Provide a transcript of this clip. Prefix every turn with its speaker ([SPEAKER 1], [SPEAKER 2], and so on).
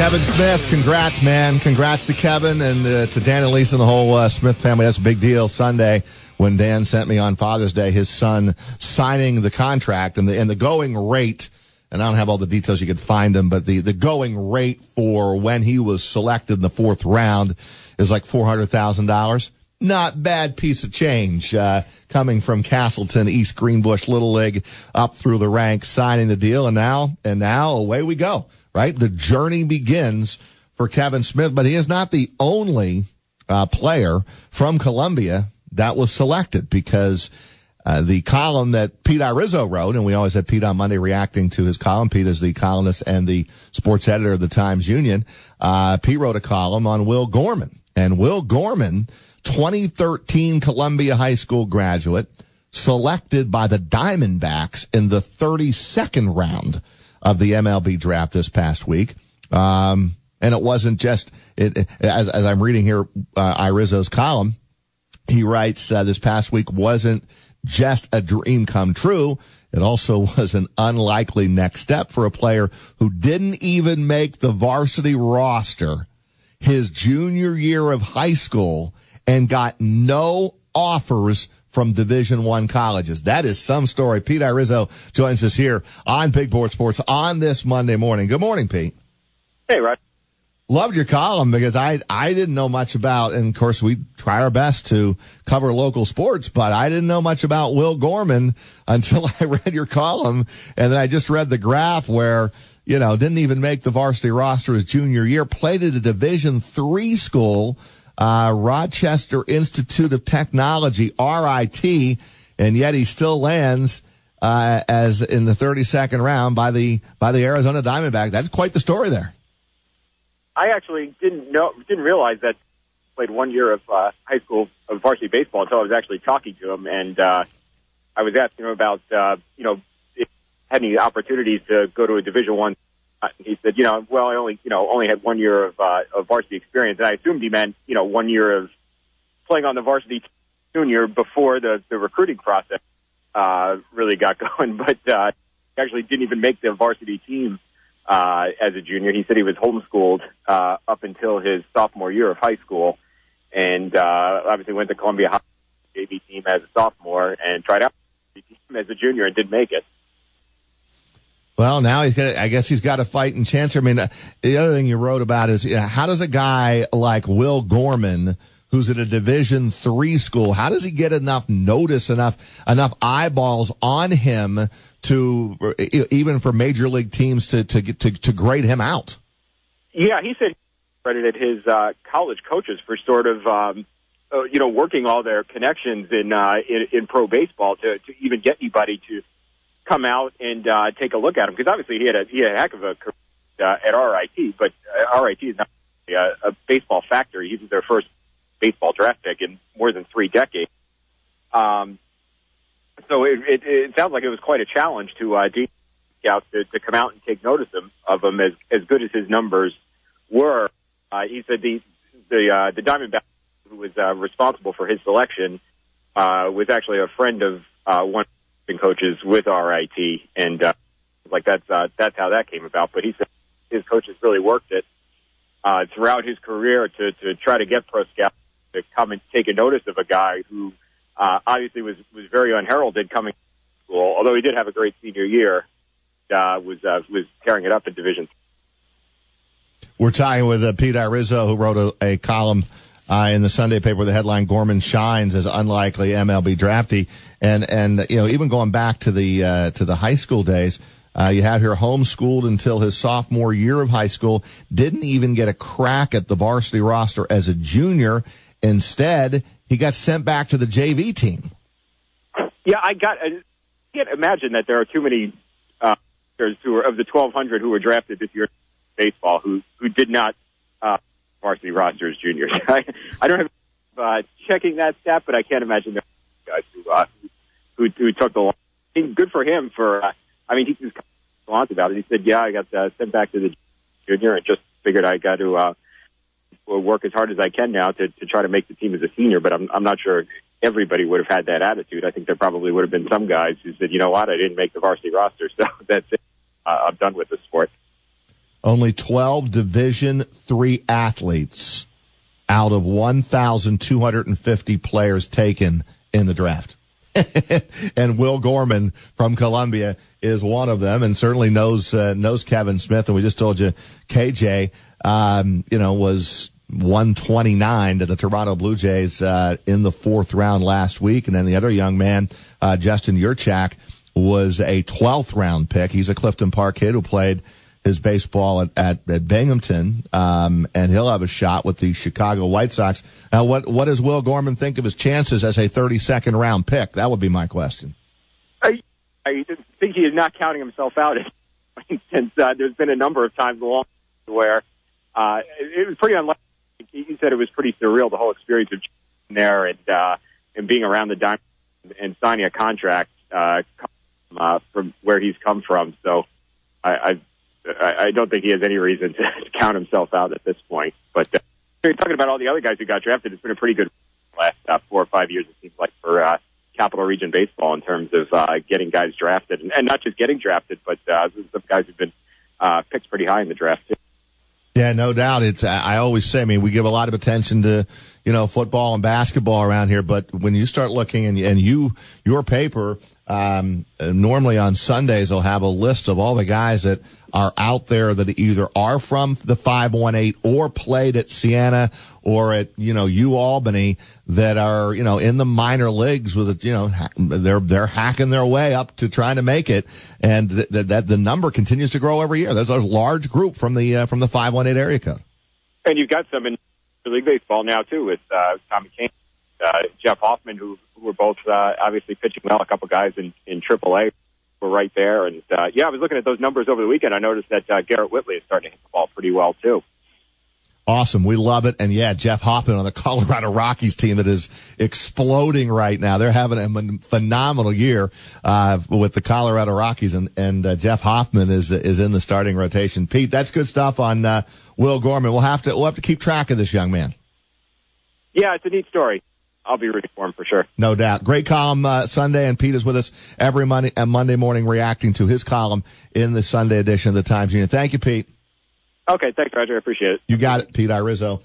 [SPEAKER 1] Kevin Smith, congrats, man. Congrats to Kevin and to Dan and Lisa and the whole Smith family. That's a big deal. Sunday, when Dan sent me on Father's Day his son signing the contract and the going rate, and I don't have all the details, you could find them, but the going rate for when he was selected in the fourth round is like $400,000. Not bad piece of change, coming from Castleton, East Greenbush, Little League, up through the ranks, signing the deal, and now away we go, right? The journey begins for Kevin Smith, but he is not the only player from Columbia that was selected, because the column that Pete Iorizzo wrote, and we always have Pete on Monday reacting to his column. Pete is the columnist and the sports editor of the Times-Union. Pete wrote a column on Will Gorman, and Will Gorman, 2013 Columbia High School graduate, selected by the Diamondbacks in the 32nd round of the MLB Draft this past week. And it wasn't just, as I'm reading here, Iorizzo's column, he writes, this past week wasn't just a dream come true. It also was an unlikely next step for a player who didn't even make the varsity roster his junior year of high school and got no offers from Division I colleges. That is some story. Pete Iorizzo joins us here on Big Board Sports on this Monday morning. Good morning, Pete.
[SPEAKER 2] Hey, Rod.
[SPEAKER 1] Loved your column, because I didn't know much about, and of course we try our best to cover local sports, but I didn't know much about Will Gorman until I read your column, and then I just read the graph where, didn't even make the varsity roster his junior year, played at a Division III school, Rochester Institute of Technology, RIT, and yet he still lands as in the 32nd round by the Arizona Diamondbacks. That's quite the story there.
[SPEAKER 2] I actually didn't realize that he played 1 year of high school of varsity baseball until I was actually talking to him, and I was asking him about if he had any opportunities to go to a Division I. He said, I only had 1 year of varsity experience, and I assumed he meant 1 year of playing on the varsity junior before the recruiting process really got going. But he actually didn't even make the varsity team as a junior. He said he was homeschooled up until his sophomore year of high school, and obviously went to Columbia High JV team as a sophomore and tried out as a junior and didn't make it.
[SPEAKER 1] Well, now I guess he's got a fighting chance. I mean, the other thing you wrote about is how does a guy like Will Gorman, who's at a Division III school, how does he get enough notice, enough eyeballs on him to even for major league teams to grade him out? Yeah,
[SPEAKER 2] he said he credited his college coaches for sort of working all their connections in pro baseball to even get anybody to come out and take a look at him, because obviously he had a heck of a career at RIT, but RIT is not a baseball factory. He was their first baseball draft pick in more than 3 decades. So it sounds like it was quite a challenge to scouts to come out and take notice of him as good as his numbers were. He said the Diamondbacks, who was responsible for his selection, was actually a friend of one coaches with RIT, and that's how that came about. But he said his coaches really worked it throughout his career to try to get pro scouts to come and take a notice of a guy who obviously was very unheralded coming to school, although he did have a great senior year. Was tearing it up in Division.
[SPEAKER 1] We're talking with Pete Iorizzo, who wrote a column in the Sunday paper with the headline "Gorman shines as unlikely MLB draftee," and even going back to the high school days, you have here homeschooled until his sophomore year of high school, didn't even get a crack at the varsity roster as a junior. Instead, he got sent back to the JV team.
[SPEAKER 2] Yeah, I can't imagine that there are too many who are of the 1,200 who were drafted this year in baseball who did not varsity roster as juniors. I don't have checking that stat, but I can't imagine there are guys who took the line. Good for him he was honest about it. He said, I got sent back to the junior and just figured I got to work as hard as I can now to try to make the team as a senior, but I'm not sure everybody would have had that attitude. I think there probably would have been some guys who said, I didn't make the varsity roster, so that's it. I'm done with the sport.
[SPEAKER 1] Only 12 Division III athletes out of 1,250 players taken in the draft. And Will Gorman from Columbia is one of them, and certainly knows Kevin Smith. And we just told you KJ, was 129 to the Toronto Blue Jays in the fourth round last week. And then the other young man, Justin Yurchak, was a 12th round pick. He's a Clifton Park kid who played his baseball at Binghamton, and he'll have a shot with the Chicago White Sox. Now, what does Will Gorman think of his chances as a 32nd round pick? That would be my question.
[SPEAKER 2] I think he is not counting himself out, since there's been a number of times along where it was pretty unlikely. He said it was pretty surreal, the whole experience of there and being around the diamond and signing a contract from where he's come from. So I don't think he has any reason to count himself out at this point. But you're talking about all the other guys who got drafted. It's been a pretty good last 4 or 5 years, it seems like, for Capital Region baseball in terms of getting guys drafted. And not just getting drafted, but some guys who've been picked pretty high in the draft, too.
[SPEAKER 1] Yeah, no doubt. I always say, we give a lot of attention to, football and basketball around here, but when you start looking and your paper, normally on Sundays, they'll have a list of all the guys that are out there that either are from the 518 or played at Siena or at, U Albany that are, in the minor leagues with, they're hacking their way up to trying to make it. And that the number continues to grow every year. There's a large group from the 518 area code. And
[SPEAKER 2] you've got some in League Baseball now too with, Tommy Kane, Jeff Hoffman, who were both, obviously pitching well. A couple guys in AAA were right there. And, I was looking at those numbers over the weekend. I noticed that, Garrett Whitley is starting to hit the ball pretty well too.
[SPEAKER 1] Awesome. We love it. And Jeff Hoffman on the Colorado Rockies team that is exploding right now. They're having a phenomenal year, with the Colorado Rockies, and Jeff Hoffman is in the starting rotation. Pete, that's good stuff on, Will Gorman. We'll have to keep track of this young man.
[SPEAKER 2] Yeah, it's a neat story. I'll be rooting for him for sure.
[SPEAKER 1] No doubt. Great column Sunday, and Pete is with us every Monday morning reacting to his column in the Sunday edition of the Times Union. Thank you, Pete.
[SPEAKER 2] Okay, thanks, Roger. I appreciate it.
[SPEAKER 1] You got it, Pete Iorizzo.